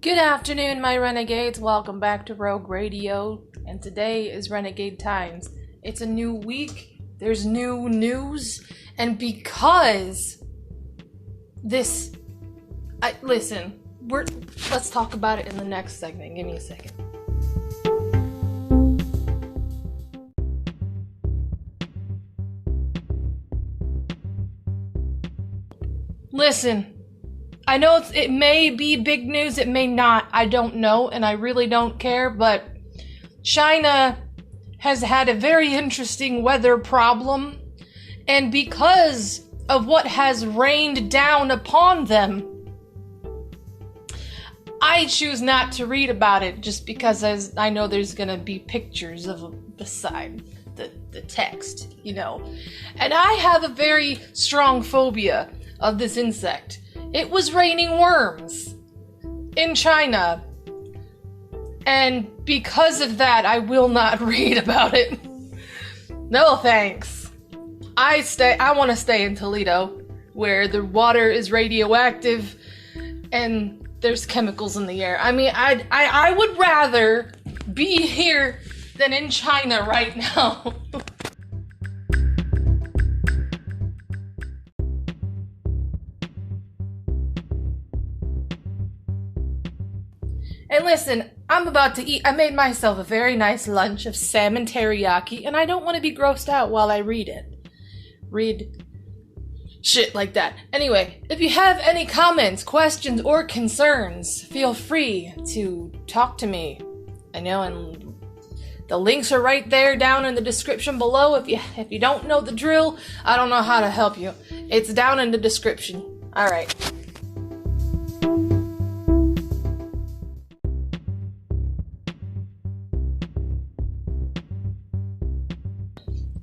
Good afternoon, my renegades. Welcome back to Rogue Radio, and today is Renegade Times. It's a new week, there's new news, and because let's talk about it in the next segment. Give me a second. Listen. I know it may be big news, it may not, I don't know, and I really don't care, but China has had a very interesting weather problem, and because of what has rained down upon them, I choose not to read about it, just because I know there's gonna be pictures beside the text, and I have a very strong phobia of this insect. It was raining worms in China, and because of that, I will not read about it. No thanks. I want to stay in Toledo, where the water is radioactive and there's chemicals in the air. I mean, I would rather be here than in China right now. And listen, I'm about to eat. I made myself a very nice lunch of salmon teriyaki, and I don't want to be grossed out while I read it. Read shit like that. Anyway, if you have any comments, questions, or concerns, feel free to talk to me. And the links are right there down in the description below. If you don't know the drill, I don't know how to help you. It's down in the description. All right.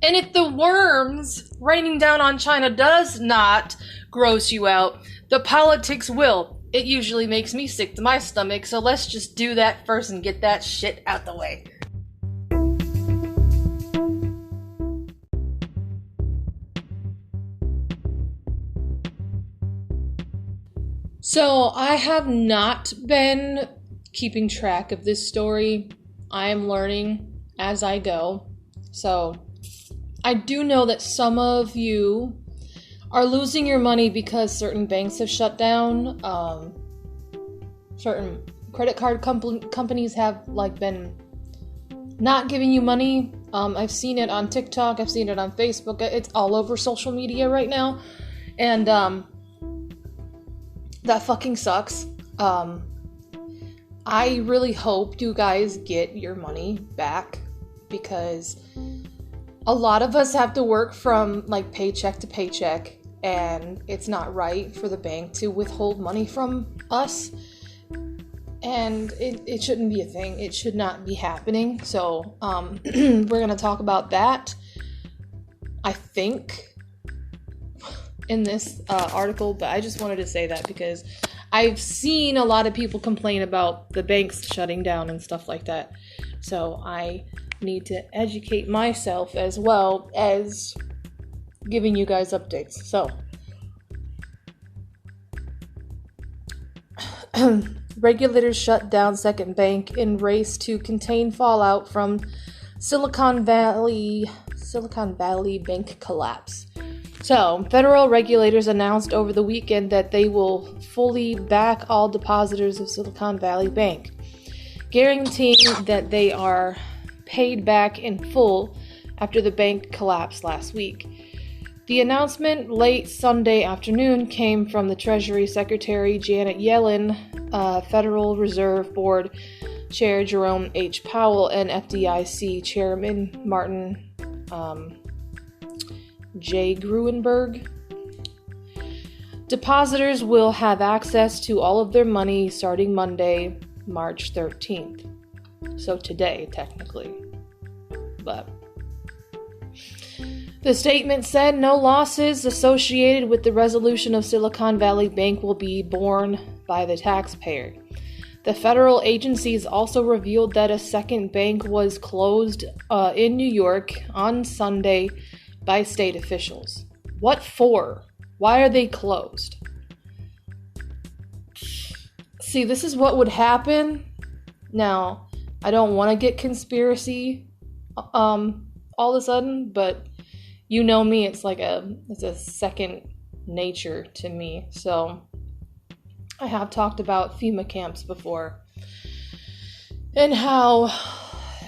And if the worms raining down on China does not gross you out, the politics will. It usually makes me sick to my stomach, so let's just do that first and get that shit out the way. So, I have not been keeping track of this story. I am learning as I go. So, I do know that some of you are losing your money because certain banks have shut down. Certain credit card companies have been not giving you money. I've seen it on TikTok. I've seen it on Facebook. It's all over social media right now, and that fucking sucks. I really hope you guys get your money back, because a lot of us have to work from paycheck to paycheck, and it's not right for the bank to withhold money from us, and it shouldn't be a thing. It should not be happening. So we're going to talk about that, I think, in this article, but I just wanted to say that because I've seen a lot of people complain about the banks shutting down and stuff like that. So I need to educate myself as well as giving you guys updates. So, regulators shut down second bank in race to contain fallout from Silicon Valley bank collapse. So, federal regulators announced over the weekend that they will fully back all depositors of Silicon Valley Bank, guaranteeing that they are paid back in full after the bank collapsed last week. The announcement late Sunday afternoon came from the Treasury Secretary Janet Yellen, Federal Reserve Board Chair Jerome H. Powell, and FDIC Chairman Martin J. Gruenberg. Depositors will have access to all of their money starting Monday, March 13th. So today, technically. But the statement said no losses associated with the resolution of Silicon Valley Bank will be borne by the taxpayer. The federal agencies also revealed that a second bank was closed in New York on Sunday by state officials. What for? Why are they closed? See, this is what would happen. Now, I don't want to get conspiracy all of a sudden, but you know me, it's a second nature to me. So I have talked about FEMA camps before and how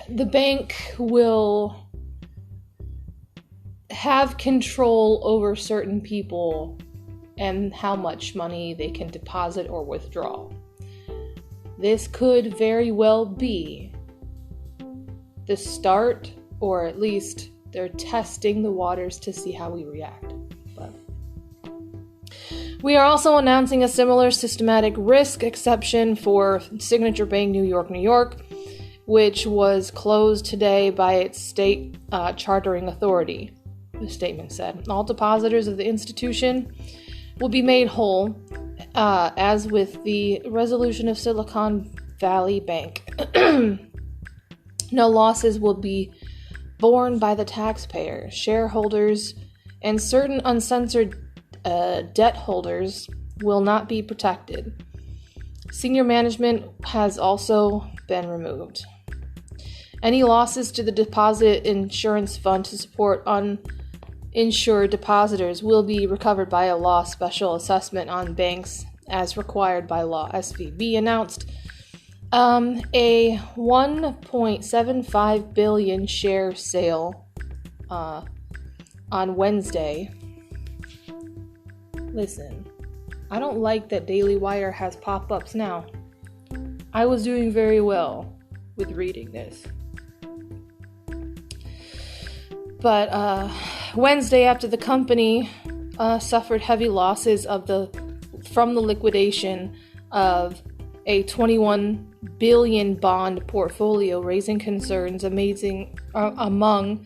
the bank will have control over certain people and how much money they can deposit or withdraw. This could very well be the start, or at least they're testing the waters to see how we react. But we are also announcing a similar systematic risk exception for Signature Bank, New York, which was closed today by its state chartering authority. The statement said, all depositors of the institution will be made whole, as with the resolution of Silicon Valley Bank. No losses will be borne by the taxpayer, shareholders, and certain uncensored debt holders will not be protected. Senior management has also been removed. Any losses to the deposit insurance fund to support uninsured depositors will be recovered by a loss special assessment on banks as required by law. SVB announced a 1.75 billion share sale on Wednesday. Listen, I don't like that Daily Wire has pop-ups now. I was doing very well with reading this. But Wednesday, after the company suffered heavy losses from the liquidation of a 21 billion bond portfolio, raising concerns among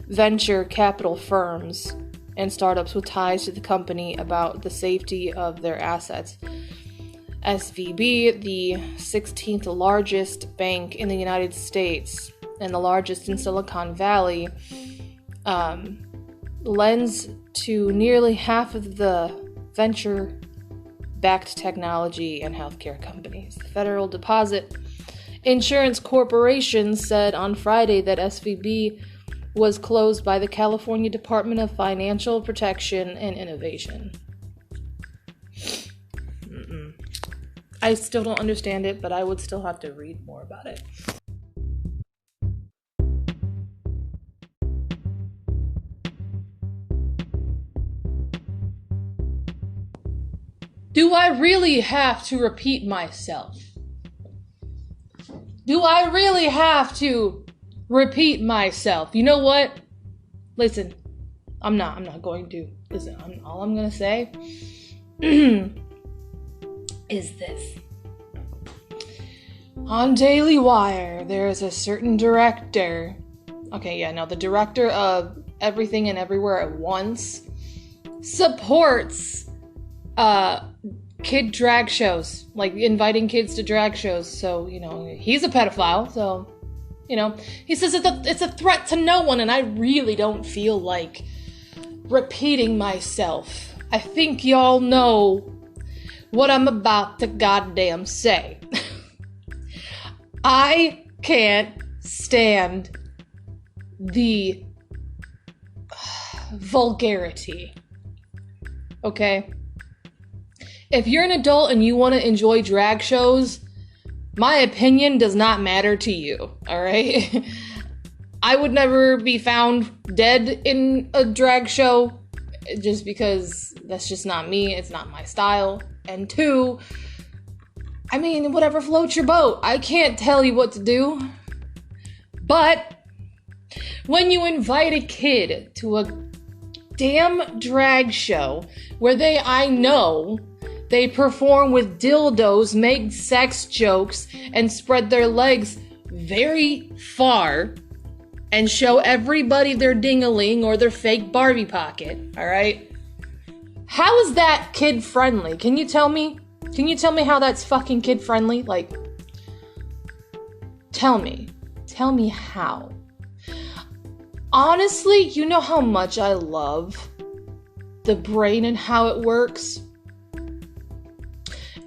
venture capital firms and startups with ties to the company about the safety of their assets. SVB, the 16th largest bank in the United States and the largest in Silicon Valley, lends to nearly half of the venture-backed technology and healthcare companies. The Federal Deposit Insurance Corporation said on Friday that SVB was closed by the California Department of Financial Protection and Innovation. I still don't understand it, but I would still have to read more about it. Do I really have to repeat myself? Do I really have to repeat myself? You know what? Listen, I'm not going to. Listen, all I'm going to say is this. On Daily Wire, there is a certain director. The director of Everything and Everywhere at Once supports kid drag shows, like inviting kids to drag shows. So, he's a pedophile. So, he says it's a threat to no one, and I really don't feel like repeating myself. I think y'all know what I'm about to goddamn say. I can't stand the vulgarity. Okay? If you're an adult and you want to enjoy drag shows, my opinion does not matter to you, alright? I would never be found dead in a drag show just because that's just not me. It's not my style. And two, whatever floats your boat. I can't tell you what to do. But when you invite a kid to a damn drag show where I know they perform with dildos, make sex jokes, and spread their legs very far and show everybody their ding-a-ling or their fake Barbie pocket, alright? How is that kid-friendly? Can you tell me? Can you tell me how that's fucking kid-friendly? Tell me. Tell me how. Honestly, you know how much I love the brain and how it works?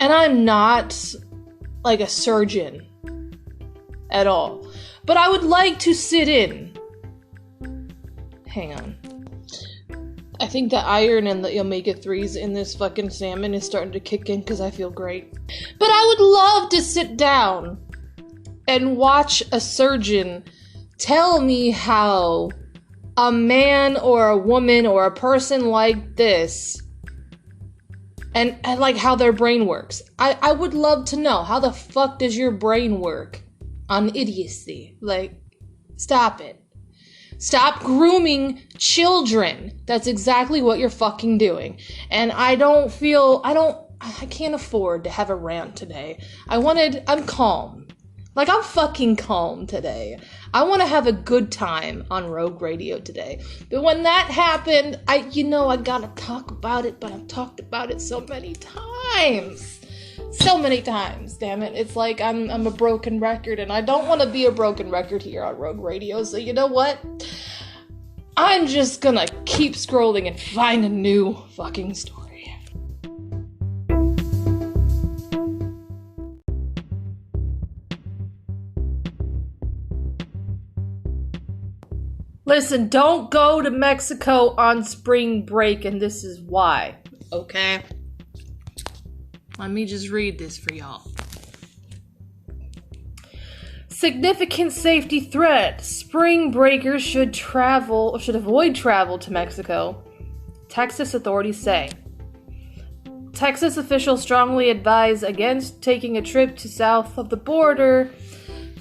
And I'm not like a surgeon at all. But I would like to sit in. Hang on. I think the iron and the omega-3s in this fucking salmon is starting to kick in because I feel great. But I would love to sit down and watch a surgeon tell me how a man or a woman or a person like this and like how their brain works. I would love to know, how the fuck does your brain work on idiocy? Like, stop it. Stop grooming children. That's exactly what you're fucking doing. And I can't afford to have a rant today. I'm calm. Like, I'm fucking calm today. I want to have a good time on Rogue Radio today. But when that happened, I gotta talk about it, but I've talked about it so many times. So many times, damn it. It's like I'm a broken record, and I don't want to be a broken record here on Rogue Radio, so you know what? I'm just gonna keep scrolling and find a new fucking story. Listen, don't go to Mexico on spring break, and this is why, okay? Let me just read this for y'all. Significant safety threat. Spring breakers should avoid travel to Mexico, Texas authorities say. Texas officials strongly advise against taking a trip to south of the border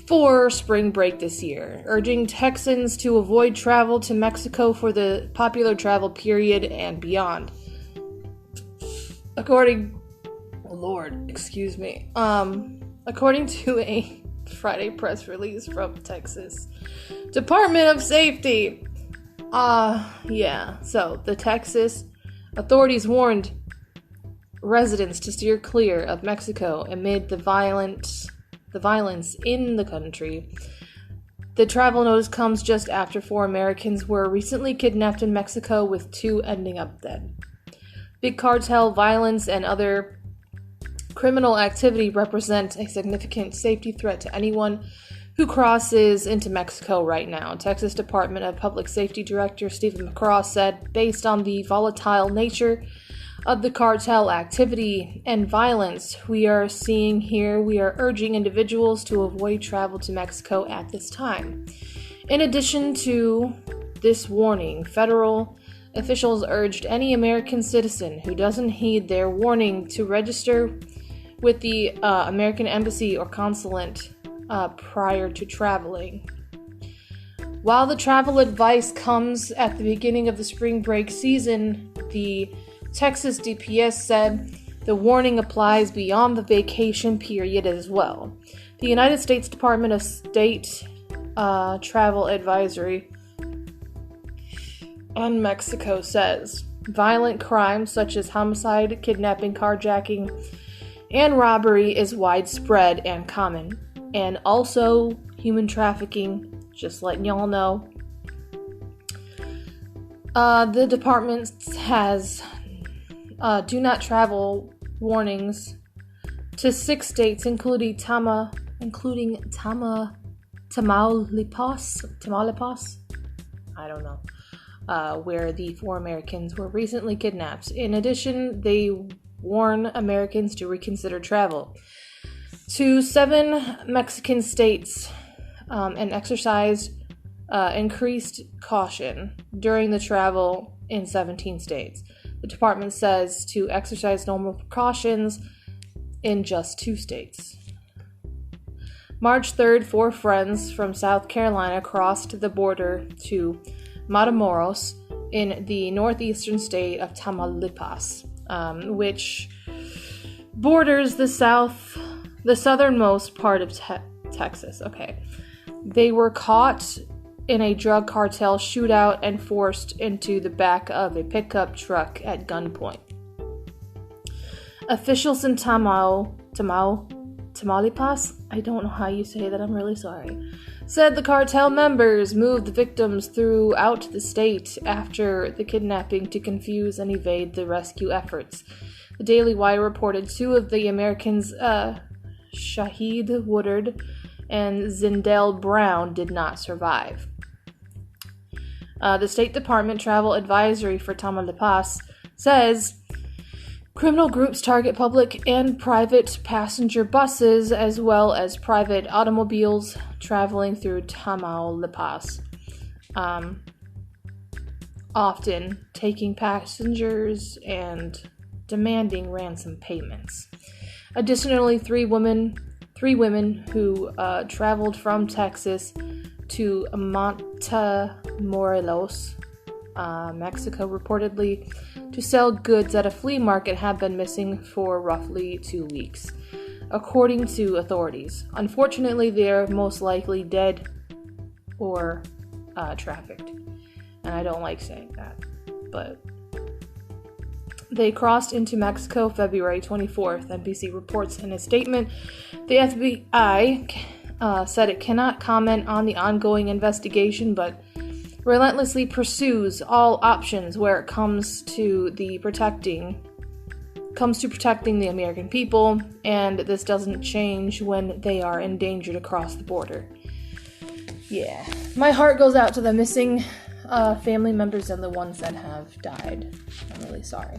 for spring break this year, urging Texans to avoid travel to Mexico for the popular travel period and beyond. According to a Friday press release from Texas Department of Safety. So the Texas authorities warned residents to steer clear of Mexico amid the violence in the country. The travel notice comes just after 4 Americans were recently kidnapped in Mexico, with 2 ending up dead. Big cartel violence and other criminal activity represent a significant safety threat to anyone who crosses into Mexico right now, Texas Department of Public Safety Director Stephen McCraw said. Based on the volatile nature of the cartel activity and violence we are seeing here, we are urging individuals to avoid travel to Mexico at this time. In addition to this warning, federal officials urged any American citizen who doesn't heed their warning to register with the American embassy or consulate prior to traveling. While the travel advice comes at the beginning of the spring break season, the Texas DPS said the warning applies beyond the vacation period as well. The United States Department of State Travel Advisory on Mexico says violent crimes such as homicide, kidnapping, carjacking, and robbery is widespread and common, and also human trafficking, just letting y'all know. The department has do not travel warnings to 6 states, including Tamaulipas. I don't know. Where the 4 Americans were recently kidnapped. In addition, they warn Americans to reconsider travel to 7 Mexican states and exercise increased caution during the travel in 17 states. The department says to exercise normal precautions in just 2 states. March 3rd, 4 friends from South Carolina crossed the border to Matamoros in the northeastern state of Tamaulipas, which borders the southernmost part of Texas. Okay. They were caught in a drug cartel shootout and forced into the back of a pickup truck at gunpoint. Officials in Tamaulipas, I don't know how you say that, I'm really sorry, said the cartel members moved the victims throughout the state after the kidnapping to confuse and evade the rescue efforts. The Daily Wire reported 2 of the Americans, Shahid Woodard and Zindell Brown, did not survive. The State Department Travel Advisory for Tamaulipas says criminal groups target public and private passenger buses as well as private automobiles traveling through Tamaulipas, often taking passengers and demanding ransom payments. Additionally, three women who traveled from Texas to Matamoros, Mexico, reportedly to sell goods at a flea market, have been missing for roughly 2 weeks, according to authorities. Unfortunately, they are most likely dead or trafficked. And I don't like saying that, but they crossed into Mexico February 24th, NBC reports in a statement. The FBI said it cannot comment on the ongoing investigation, but relentlessly pursues all options where it comes to protecting the American people, and this doesn't change when they are endangered across the border. Yeah, my heart goes out to the missing family members and the ones that have died. I'm really sorry.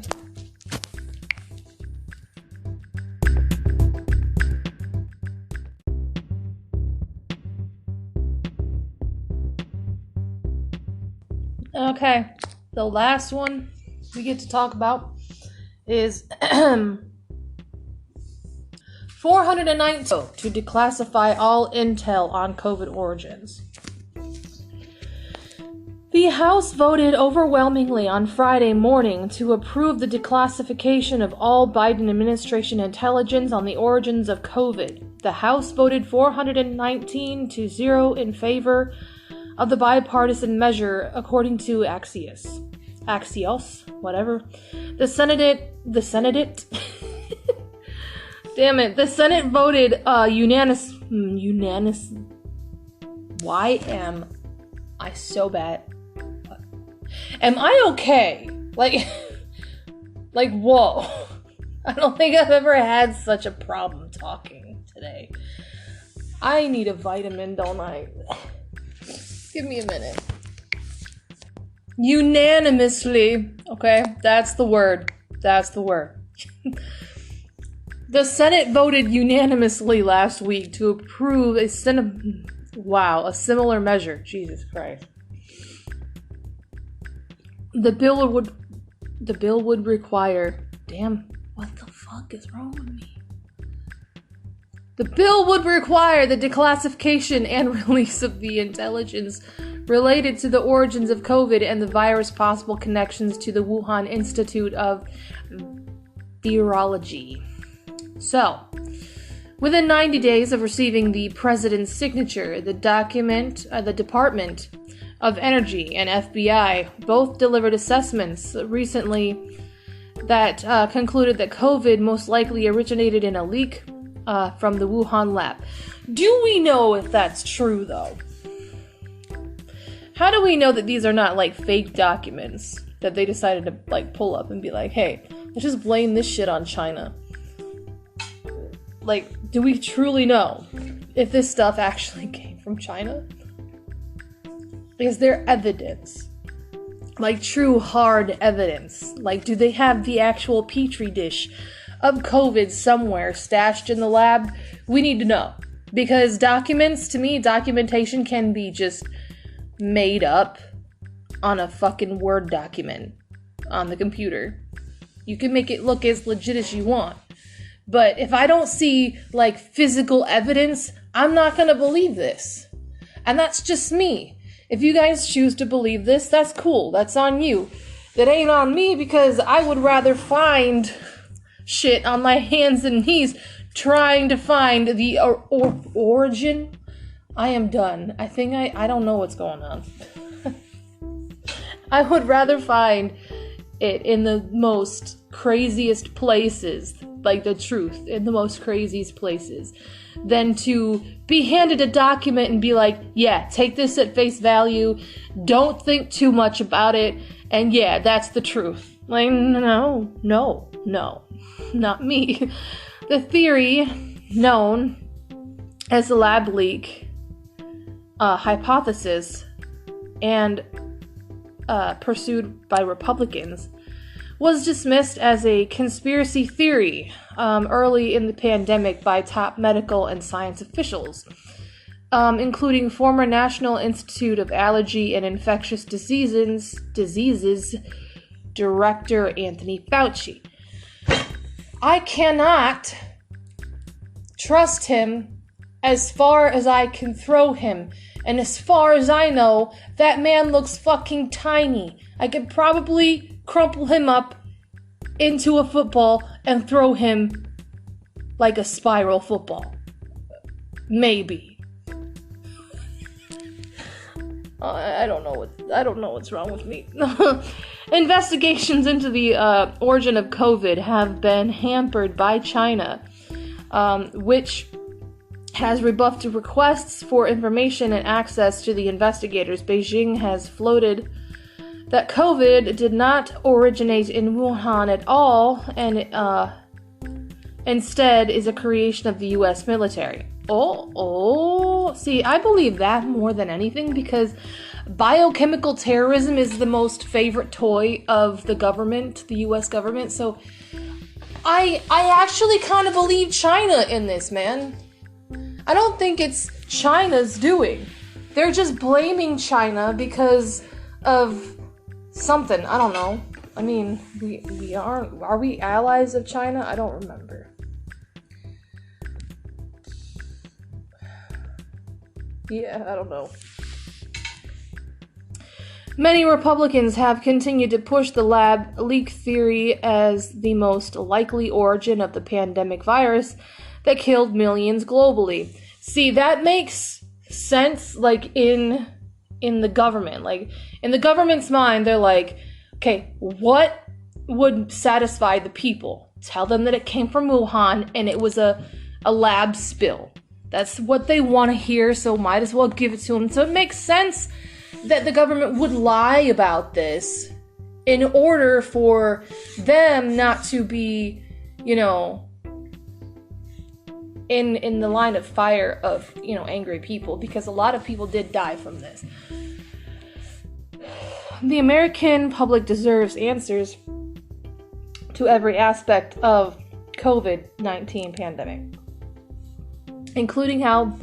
Okay, the last one we get to talk about is 419 to declassify all intel on COVID origins. The House voted overwhelmingly on Friday morning to approve the declassification of all Biden administration intelligence on the origins of COVID. The House voted 419 to 0 in favor of the bipartisan measure, according to Axios, whatever. The Senate damn it, the Senate voted unanimous. Why am I so bad? Am I okay? Like, whoa. I don't think I've ever had such a problem talking today. I need a vitamin, don't I? Give me a minute. Unanimously. Okay, that's the word. The Senate voted unanimously last week to approve a similar measure. Jesus Christ. The bill would require... Damn, what the fuck is wrong with me? The bill would require the declassification and release of the intelligence related to the origins of COVID and the virus' possible connections to the Wuhan Institute of Virology. So, within 90 days of receiving the president's signature, the Department of Energy and FBI both delivered assessments recently that concluded that COVID most likely originated in a leak from the Wuhan lab. Do we know if that's true, though? How do we know that these are not, like, fake documents that they decided to, like, pull up and be like, hey, let's just blame this shit on China? Like, do we truly know if this stuff actually came from China? Is there evidence? Like, true, hard evidence? Like, do they have the actual petri dish of COVID somewhere stashed in the lab? We need to know. Because documentation can be just made up on a fucking Word document on the computer. You can make it look as legit as you want. But if I don't see, like, physical evidence, I'm not gonna believe this. And that's just me. If you guys choose to believe this, that's cool. That's on you. That ain't on me, because I would rather find shit on my hands and knees trying to find the origin. I am done. I think I don't know what's going on. I would rather find it in the most craziest places, like the truth in the most craziest places, than to be handed a document and be like, yeah, take this at face value, don't think too much about it, and yeah, that's the truth. Like, no. No, not me. The theory known as the lab leak hypothesis and pursued by Republicans was dismissed as a conspiracy theory early in the pandemic by top medical and science officials, including former National Institute of Allergy and Infectious Diseases Director Anthony Fauci. I cannot trust him as far as I can throw him. And as far as I know, that man looks fucking tiny. I could probably crumple him up into a football and throw him like a spiral football. Maybe. I don't know what's wrong with me. Investigations into the origin of COVID have been hampered by China, which has rebuffed requests for information and access to the investigators. Beijing has floated that COVID did not originate in Wuhan at all, and instead is a creation of the U.S. military. See, I believe that more than anything, because biochemical terrorism is the most favorite toy of the government, the U.S. government, so I actually kind of believe China in this, man. I don't think it's China's doing. They're just blaming China because of something. I don't know. I mean, are we allies of China? I don't remember. Yeah, I don't know. Many Republicans have continued to push the lab leak theory as the most likely origin of the pandemic virus that killed millions globally. See, that makes sense, like, in the government. Like, in the government's mind, they're like, okay, what would satisfy the people? Tell them that it came from Wuhan and it was a lab spill. That's what they want to hear, so might as well give it to them. So it makes sense that the government would lie about this in order for them not to be, in the line of fire of, angry people, because a lot of people did die from this. The American public deserves answers to every aspect of COVID-19 pandemic, including how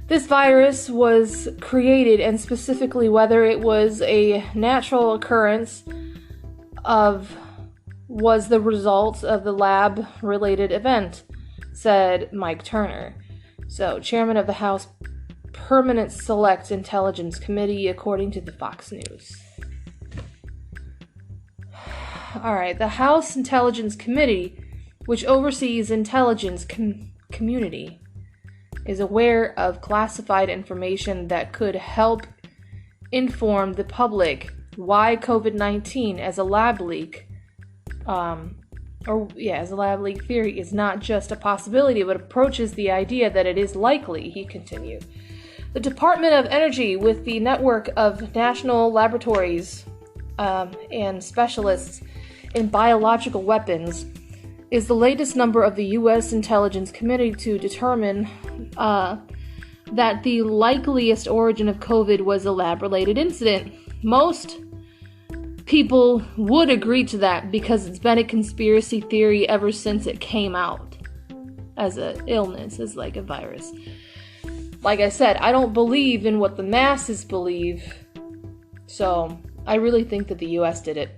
this virus was created and specifically whether it was a natural occurrence was the result of the lab-related event, said Mike Turner, chairman of the House Permanent Select Intelligence Committee, according to the Fox News. Alright, the House Intelligence Committee, which oversees intelligence community, is aware of classified information that could help inform the public why COVID-19 as a lab leak theory is not just a possibility, but approaches the idea that it is likely, he continued. The Department of Energy, with the network of national laboratories and specialists in biological weapons, is the latest member of the U.S. Intelligence Committee to determine that the likeliest origin of COVID was a lab-related incident. Most people would agree to that because it's been a conspiracy theory ever since it came out as an illness, as like a virus. Like I said, I don't believe in what the masses believe, so I really think that the U.S. did it.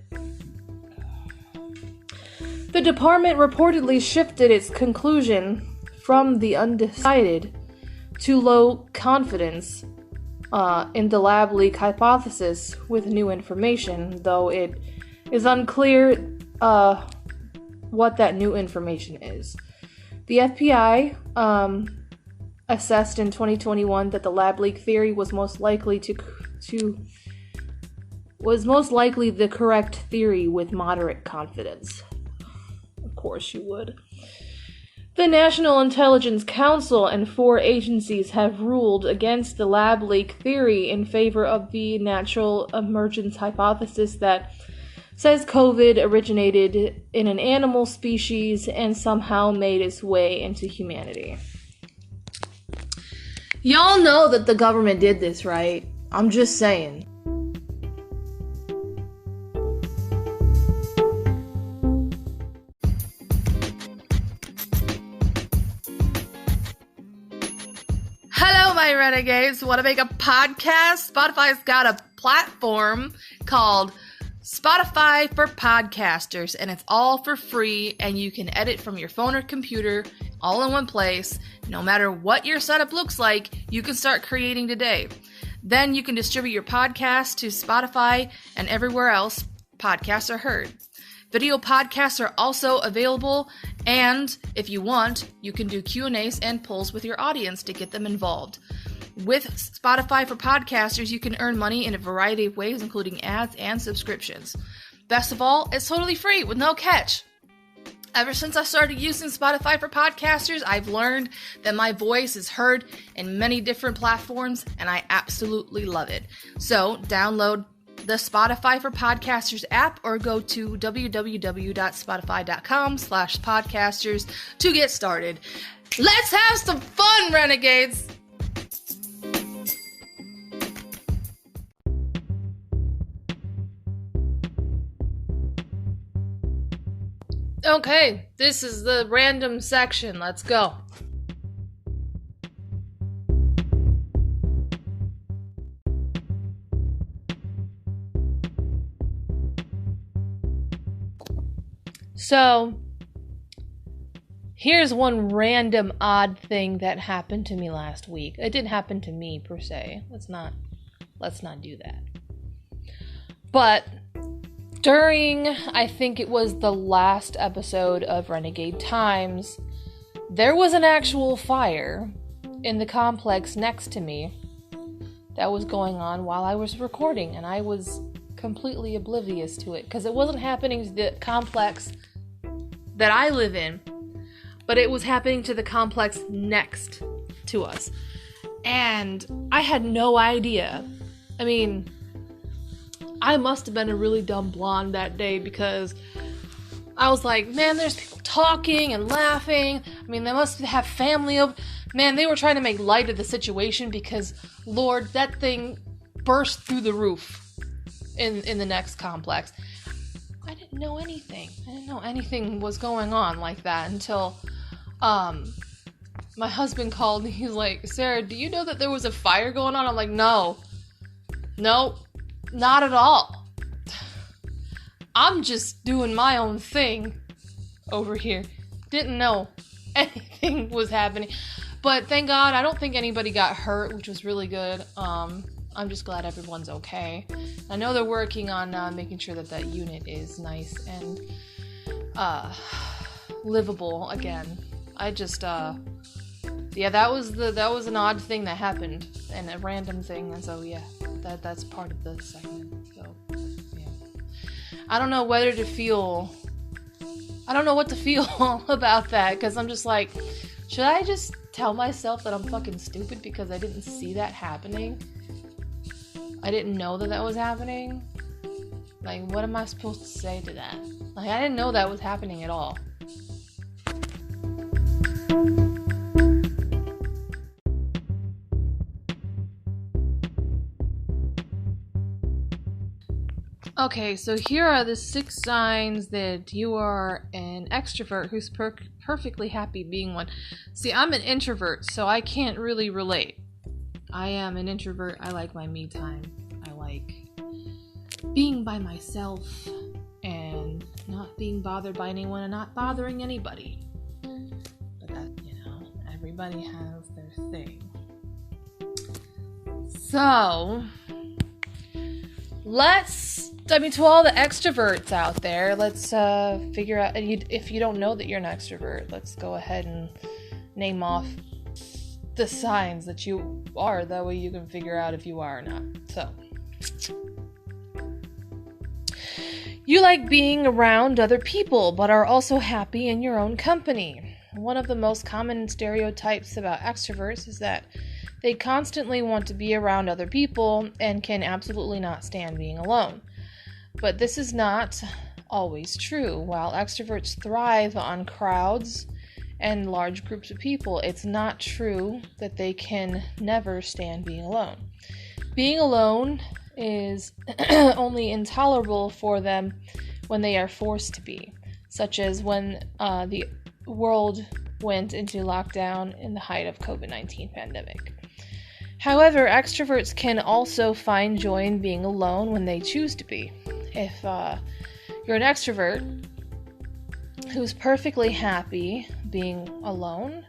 The department reportedly shifted its conclusion from the undecided to low confidence in the lab leak hypothesis with new information, though it is unclear what that new information is. The FBI assessed in 2021 that the lab leak theory was most likely the correct theory with moderate confidence. Of course you would. The National Intelligence Council and 4 agencies have ruled against the lab leak theory in favor of the natural emergence hypothesis that says COVID originated in an animal species and somehow made its way into humanity. Y'all know that the government did this, right? I'm just saying. Hello, my renegades. Want to make a podcast? Spotify's got a platform called Spotify for Podcasters, and it's all for free, and you can edit from your phone or computer all in one place. No matter what your setup looks like, you can start creating today. Then you can distribute your podcast to Spotify and everywhere else podcasts are heard. Video podcasts are also available, and if you want, you can do Q&As and polls with your audience to get them involved. With Spotify for Podcasters, you can earn money in a variety of ways, including ads and subscriptions. Best of all, it's totally free with no catch. Ever since I started using Spotify for Podcasters, I've learned that my voice is heard in many different platforms, and I absolutely love it. So, download the Spotify for Podcasters app or go to www.spotify.com/podcasters to get started. Let's have some fun, renegades! Okay, this is the random section. Let's go. So, here's one random odd thing that happened to me last week. It didn't happen to me per se. Let's not do that. But during, I think it was the last episode of Renegade Times, there was an actual fire in the complex next to me that was going on while I was recording, and I was completely oblivious to it because it wasn't happening to the complex that I live in, but it was happening to the complex next to us. And I had no idea. I mean, I must have been a really dumb blonde that day because I was like, man, there's people talking and laughing. I mean, they must have family over. Man, they were trying to make light of the situation because, Lord, that thing burst through the roof in the next complex. I didn't know anything. I didn't know anything was going on like that until my husband called and he's like, Sarah, do you know that there was a fire going on? I'm like, no, not at all. I'm just doing my own thing over here. Didn't know anything was happening. But thank God, I don't think anybody got hurt, which was really good. I'm just glad everyone's okay. I know they're working on making sure that unit is nice and livable again. I just that was an odd thing that happened and a random thing, and so yeah, that's part of the segment. So yeah, I don't know what to feel about that, because I'm just like, should I just tell myself that I'm fucking stupid because I didn't see that happening? I didn't know that was happening? Like, what am I supposed to say to that? Like, I didn't know that was happening at all. Okay, so here are the 6 signs that you are an extrovert who's perfectly happy being one. See, I'm an introvert, so I can't really relate. I am an introvert. I like my me time. I like being by myself and not being bothered by anyone and not bothering anybody. But that, everybody has their thing. So, to all the extroverts out there, let's figure out, if you don't know that you're an extrovert, let's go ahead and name off the signs that you are. That way you can figure out if you are or not. So, you like being around other people, but are also happy in your own company. One of the most common stereotypes about extroverts is that they constantly want to be around other people and can absolutely not stand being alone. But this is not always true. While extroverts thrive on crowds and large groups of people, it's not true that they can never stand being alone. Being alone is only intolerable for them when they are forced to be, such as when the world went into lockdown in the height of COVID-19 pandemic. However, extroverts can also find joy in being alone when they choose to be. If you're an extrovert who's perfectly happy being alone,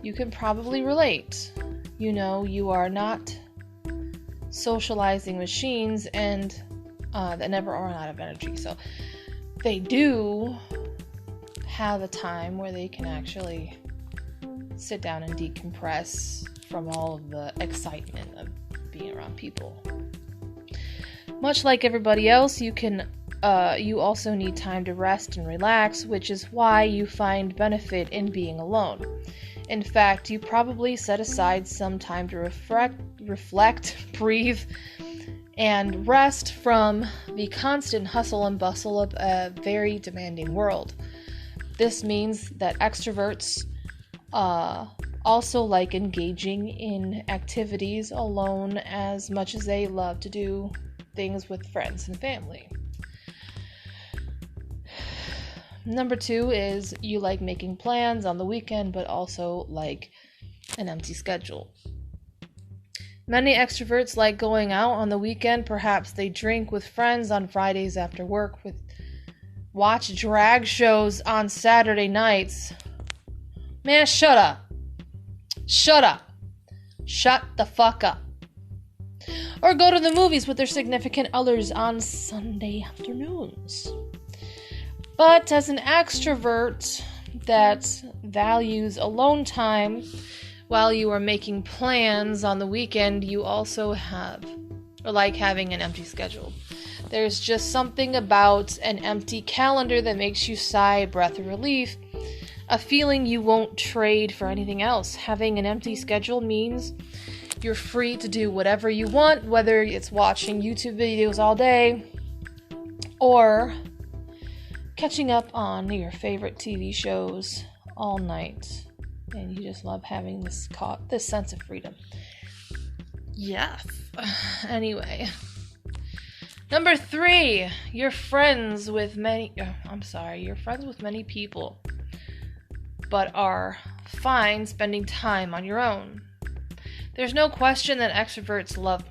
you can probably relate. You know, you are not socializing machines and that never run out of energy. So they do have a time where they can actually sit down and decompress from all of the excitement of being around people. Much like everybody else, you also need time to rest and relax, which is why you find benefit in being alone. In fact, you probably set aside some time to reflect, breathe, and rest from the constant hustle and bustle of a very demanding world. This means that extroverts also like engaging in activities alone as much as they love to do things with friends and family. Number 2 is you like making plans on the weekend, but also like an empty schedule. Many extroverts like going out on the weekend. Perhaps they drink with friends on Fridays after work, watch drag shows on Saturday nights. Man, shut up. Shut up. Shut the fuck up. Or go to the movies with their significant others on Sunday afternoons. But as an extrovert that values alone time while you are making plans on the weekend, you also like having an empty schedule. There's just something about an empty calendar that makes you sigh a breath of relief, a feeling you won't trade for anything else. Having an empty schedule means you're free to do whatever you want, whether it's watching YouTube videos all day or catching up on your favorite TV shows all night, and you just love having this sense of freedom. Yes. Anyway. Number 3, you're friends with many people, but are fine spending time on your own. There's no question that extroverts love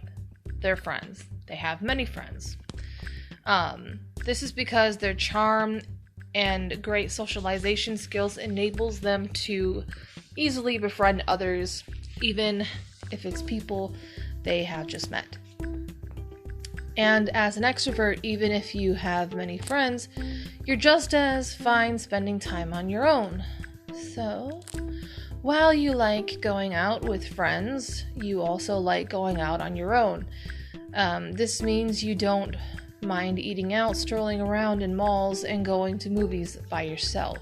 their friends. They have many friends. This is because their charm and great socialization skills enables them to easily befriend others, even if it's people they have just met. And as an extrovert, even if you have many friends, you're just as fine spending time on your own. So, while you like going out with friends, you also like going out on your own. This means you don't mind eating out, strolling around in malls, and going to movies by yourself.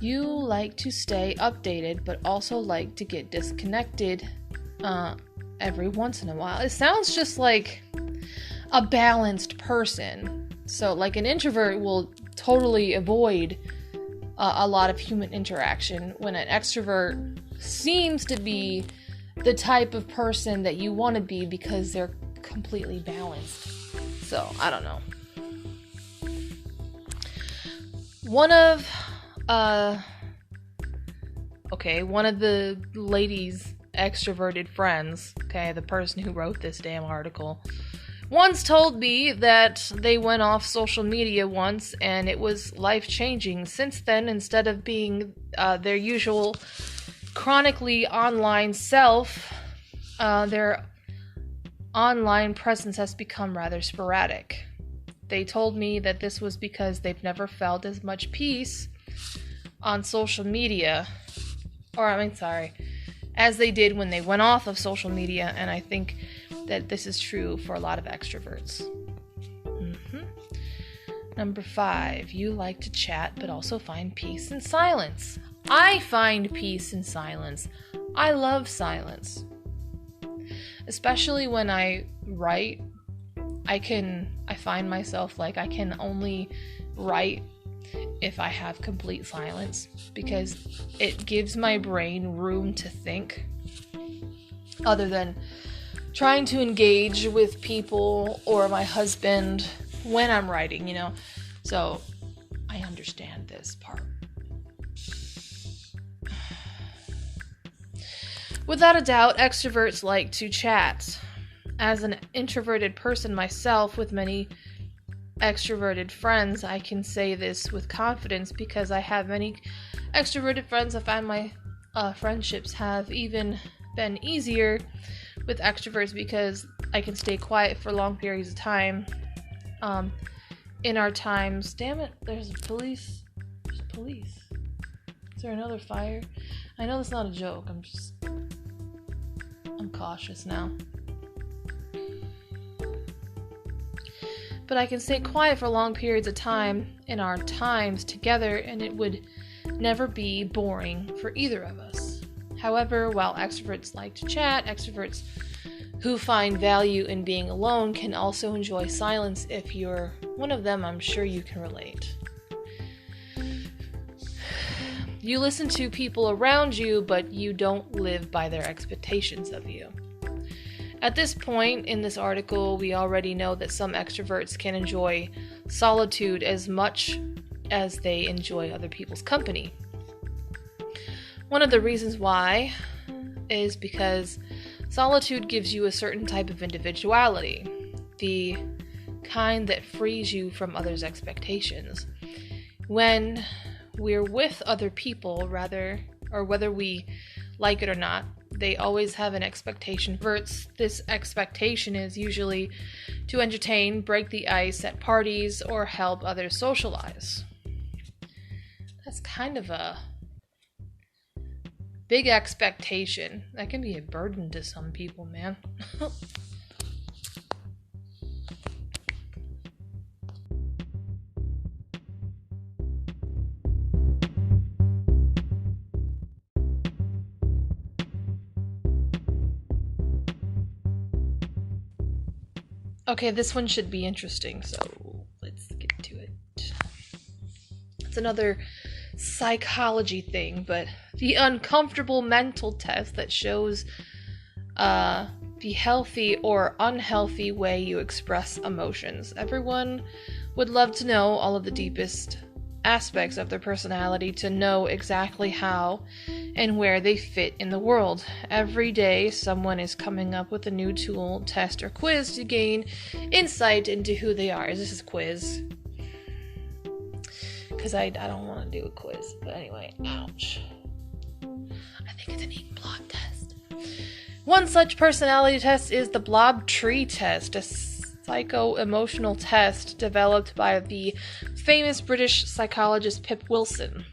You like to stay updated, but also like to get disconnected every once in a while. It sounds just like a balanced person. So, like, an introvert will totally avoid a lot of human interaction, when an extrovert seems to be the type of person that you want to be because they're completely balanced. So, I don't know. One of the ladies' extroverted friends, the person who wrote this damn article, once told me that they went off social media once and it was life-changing. Since then, instead of being their usual chronically online self, their online presence has become rather sporadic. They told me that this was because they've never felt as much peace on social media, as they did when they went off of social media, and I think that this is true for a lot of extroverts. Number 5, you like to chat but also find peace in silence. I find peace in silence. I love silence. Especially when I write I find myself like I can only write if I have complete silence, because it gives my brain room to think other than trying to engage with people or my husband when I'm writing, you know. So I understand this part. Without a doubt, extroverts like to chat. As an introverted person myself with many extroverted friends, I can say this with confidence because I have many extroverted friends. I find my friendships have even been easier with extroverts because I can stay quiet for long periods of time. In our times, damn it, there's police. There's police. Is there another fire? I know that's not a joke. I'm cautious now. But I can stay quiet for long periods of time in our times together, and it would never be boring for either of us. However, while extroverts like to chat, extroverts who find value in being alone can also enjoy silence. If you're one of them, I'm sure you can relate. You listen to people around you, but you don't live by their expectations of you. At this point in this article, we already know that some extroverts can enjoy solitude as much as they enjoy other people's company. One of the reasons why is because solitude gives you a certain type of individuality, the kind that frees you from others' expectations. When we're with other people, whether we like it or not, they always have an expectation. This expectation is usually to entertain, break the ice at parties, or help others socialize. That's kind of a big expectation. That can be a burden to some people, man. Okay, this one should be interesting, so let's get to it. It's another psychology thing, but the uncomfortable mental test that shows the healthy or unhealthy way you express emotions. Everyone would love to know all of the deepest aspects of their personality, to know exactly how and where they fit in the world. Every day, someone is coming up with a new tool, test, or quiz to gain insight into who they are. Is this a quiz? Because I don't want to do a quiz. But anyway, ouch. I think it's an ink blot test. One such personality test is the Blob Tree Test, a psycho-emotional test developed by the famous British psychologist Pip Wilson.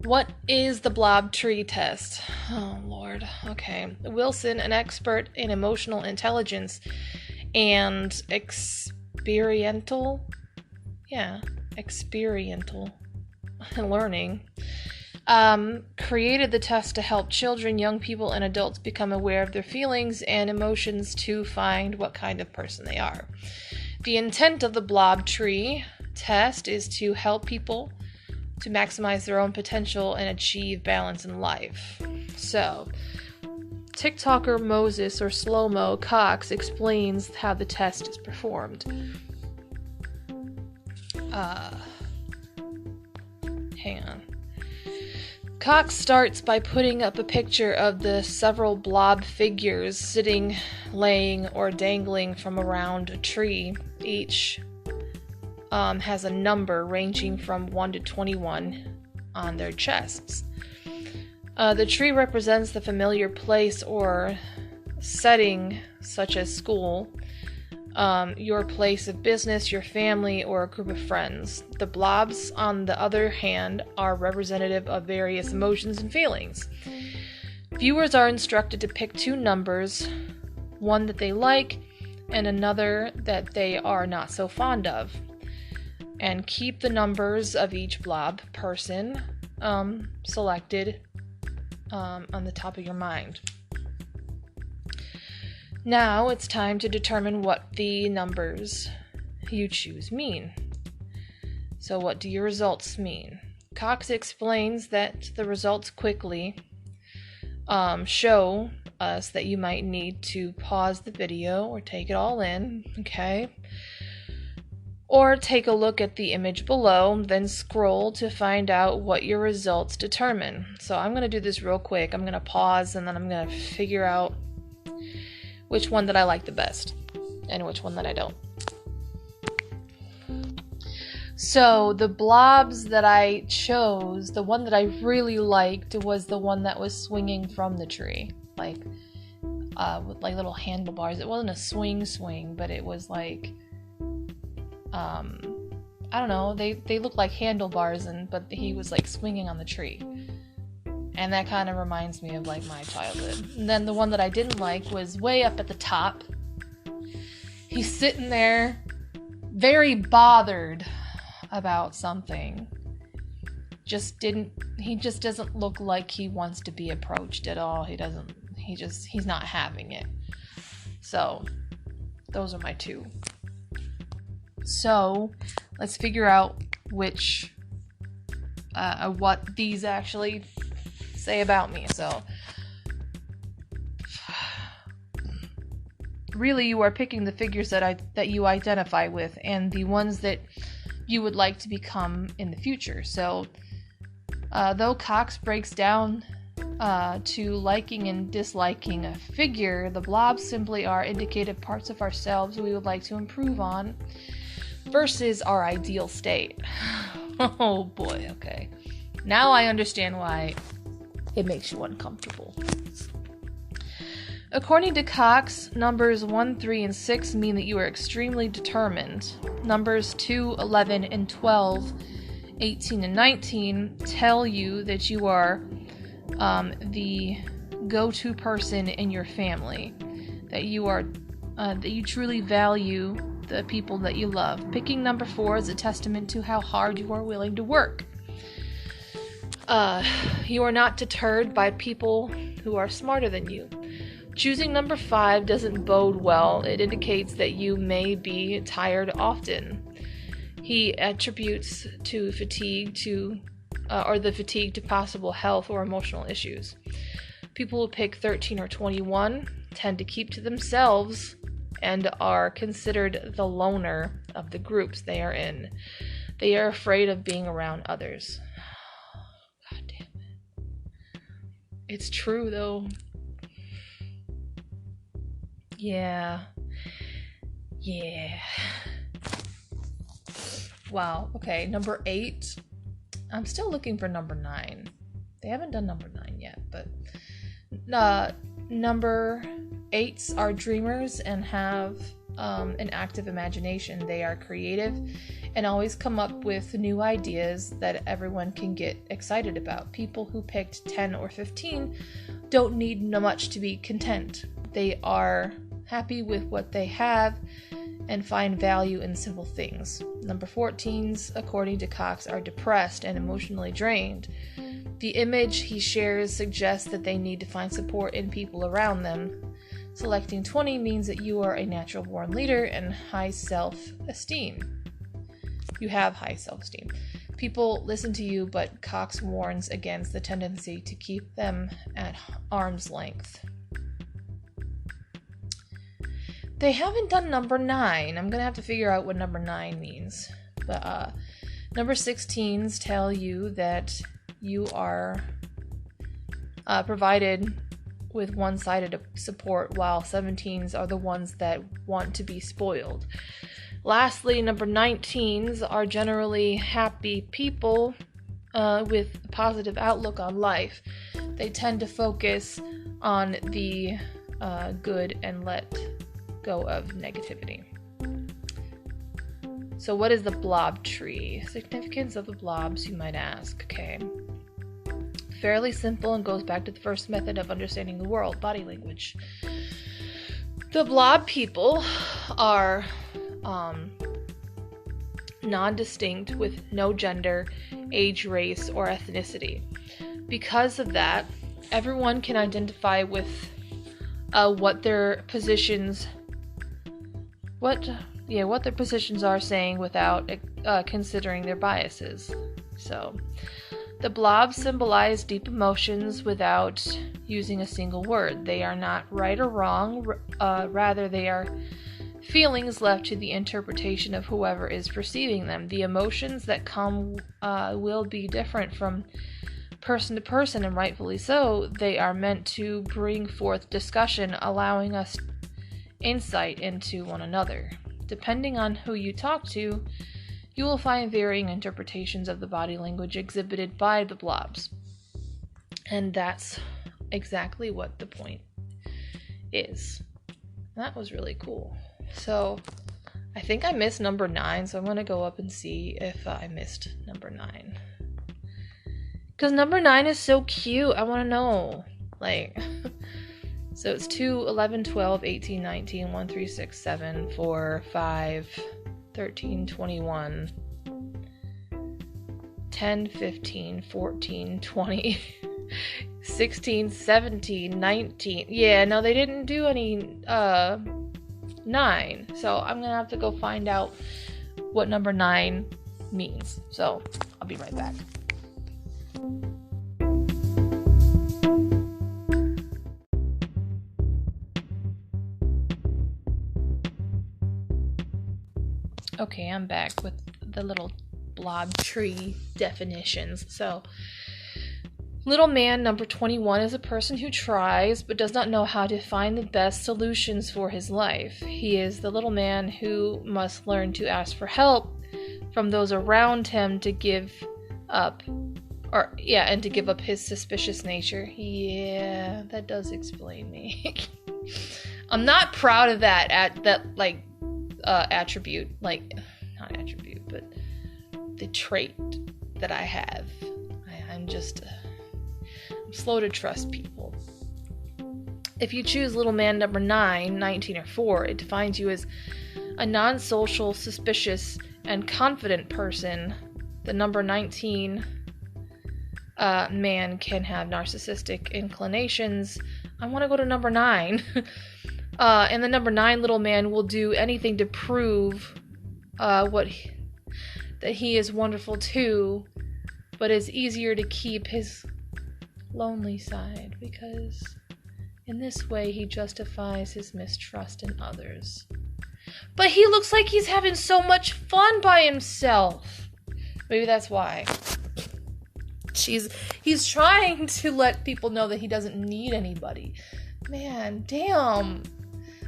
What is the Blob Tree Test? Oh, Lord. Okay. Wilson, an expert in emotional intelligence and experiential learning, created the test to help children, young people, and adults become aware of their feelings and emotions to find what kind of person they are. The intent of the Blob Tree Test is to help people to maximize their own potential and achieve balance in life. So, TikToker Moses, or Slow-Mo Cox, explains how the test is performed. Hang on. Cox starts by putting up a picture of the several blob figures sitting, laying, or dangling from around a tree. Each has a number ranging from 1 to 21 on their chests. The tree represents the familiar place or setting, such as school, your place of business, your family, or a group of friends. The blobs, on the other hand, are representative of various emotions and feelings. Viewers are instructed to pick two numbers, one that they like and another that they are not so fond of, and keep the numbers of each blob person selected on the top of your mind. Now it's time to determine what the numbers you choose mean. So what do your results mean? Cox explains that the results quickly show us that you might need to pause the video or take it all in, okay? Or take a look at the image below, then scroll to find out what your results determine. So I'm going to do this real quick. I'm going to pause and then I'm going to figure out which one that I like the best and which one that I don't. So the blobs that I chose, the one that I really liked was the one that was swinging from the tree, with like little handlebars. It wasn't a swing, but it was like, I don't know, they looked like handlebars, but he was like swinging on the tree. And that kind of reminds me of like my childhood. And then the one that I didn't like was way up at the top. He's sitting there, very bothered about something. He just doesn't look like he wants to be approached at all. He's not having it. So, those are my two. So, let's figure out what these actually say about me. So, really you are picking the figures that you identify with and the ones that you would like to become in the future. So, though Cox breaks down to liking and disliking a figure, the blobs simply are indicative parts of ourselves we would like to improve on versus our ideal state. Oh boy, okay. Now I understand why it makes you uncomfortable. According to Cox, numbers 1, 3, and 6 mean that you are extremely determined. Numbers 2, 11, and 12, 18, and 19 tell you that you are the go-to person in your family, that you truly value the people that you love. Picking number 4 is a testament to how hard you are willing to work. You are not deterred by people who are smarter than you. Choosing number 5 doesn't bode well. It indicates that you may be tired often. He attributes to fatigue the fatigue to possible health or emotional issues. People who pick 13 or 21 tend to keep to themselves and are considered the loner of the groups they are in. They are afraid of being around others. God damn it. It's true though. Yeah. Wow. Okay, number 8. I'm still looking for number 9. They haven't done number 9 yet, but number 8s are dreamers and have an active imagination. They are creative and always come up with new ideas that everyone can get excited about. People who picked 10 or 15 don't need much to be content. They are happy with what they have and find value in simple things. Number 14s, according to Cox, are depressed and emotionally drained. The image he shares suggests that they need to find support in people around them. Selecting 20 means that you are a natural-born leader and high self-esteem. You have high self-esteem. People listen to you, but Cox warns against the tendency to keep them at arm's length. They haven't done number 9. I'm going to have to figure out what number 9 means. But number 16s tell you that you are provided with one-sided support, while 17s are the ones that want to be spoiled. Lastly, number 19s are generally happy people with a positive outlook on life. They tend to focus on the good and let go of negativity. So what is the blob tree? Significance of the blobs, you might ask. Okay. Fairly simple and goes back to the first method of understanding the world, body language. The blob people are non-distinct with no gender, age, race, or ethnicity. Because of that, everyone can identify with what their positions are saying without considering their biases. So, the blobs symbolize deep emotions without using a single word. They are not right or wrong, rather they are feelings left to the interpretation of whoever is perceiving them. The emotions that come will be different from person to person, and rightfully so. They are meant to bring forth discussion, allowing us insight into one another. Depending on who you talk to, you will find varying interpretations of the body language exhibited by the blobs. And that's exactly what the point is. That was really cool. So, I think I missed number 9, so I'm going to go up and see if I missed number 9. Because number 9 is so cute. I want to know. Like, so it's 2, 11, 12, 18, 19, 1, 3, 6, 7, 4, 5, 13, 21, 10, 15, 14, 20, 16, 17, 19. Yeah, no, they didn't do any 9. So I'm going to have to go find out what number 9 means. So I'll be right back. Okay, I'm back with the little blob tree definitions. So, little man number 21 is a person who tries but does not know how to find the best solutions for his life. He is the little man who must learn to ask for help from those around him to give up his suspicious nature. Yeah, that does explain me. I'm not proud of that attribute, not attribute, but the trait that I have. I'm slow to trust people. If you choose little man number 9, 19, or 4, it defines you as a non-social, suspicious, and confident person. The number 19 man can have narcissistic inclinations. I want to go to number 9. And the number 9 little man will do anything to prove that he is wonderful too, but it's easier to keep his lonely side because in this way he justifies his mistrust in others. But he looks like he's having so much fun by himself. Maybe that's why. He's trying to let people know that he doesn't need anybody. Man, damn.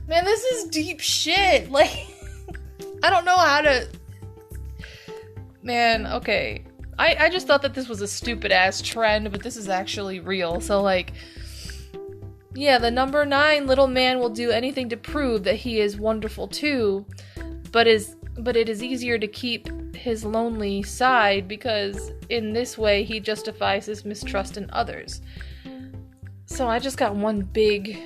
Man, this is deep shit. Like, I don't know how to... Man, okay. I just thought that this was a stupid-ass trend, but this is actually real. So, like... Yeah, the number 9 little man will do anything to prove that he is wonderful too, but it is easier to keep his lonely side because in this way he justifies his mistrust in others. So I just got one big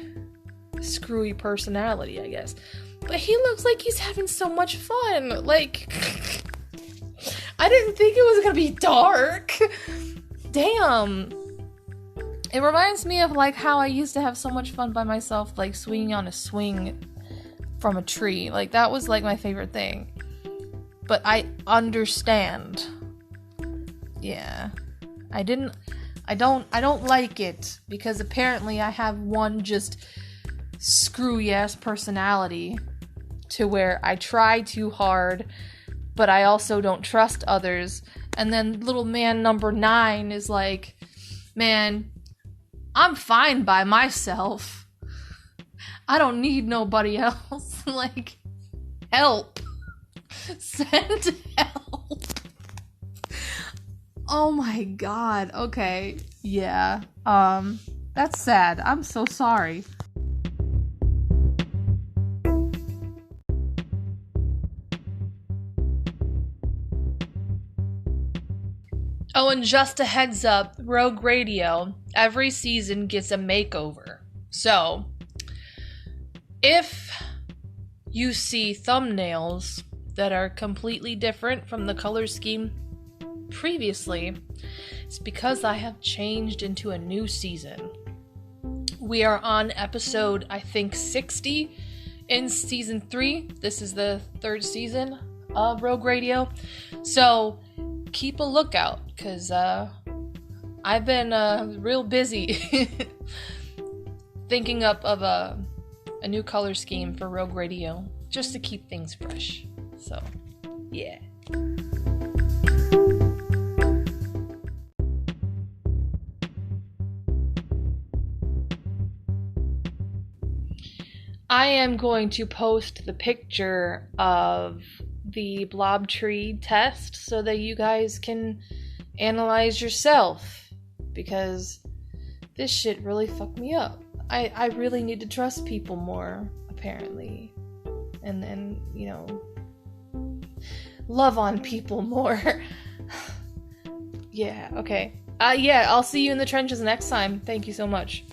screwy personality, I guess. But he looks like he's having so much fun. Like, I didn't think it was gonna be dark. Damn. It reminds me of, like, how I used to have so much fun by myself, like, swinging on a swing from a tree. Like, that was, like, my favorite thing. But I understand. Yeah. I don't like it, because apparently I have one just screwy-ass personality to where I try too hard, but I also don't trust others. And then little man number 9 is like, man, I'm fine by myself. I don't need nobody else. Like, help. Send help. Oh my god. Okay. Yeah. That's sad. I'm so sorry. Oh, and just a heads up, Rogue Radio, every season gets a makeover. So, if you see thumbnails that are completely different from the color scheme previously, it's because I have changed into a new season. We are on episode, I think, 60 in season 3. This is the 3rd season of Rogue Radio. So keep a lookout, because I've been real busy thinking up of a new color scheme for Rogue Radio, just to keep things fresh. So, yeah. I am going to post the picture of the Blob Tree Test so that you guys can analyze yourself, because this shit really fucked me up. I really need to trust people more, apparently. And you know, love on people more. Yeah, okay. Yeah, I'll see you in the trenches next time. Thank you so much.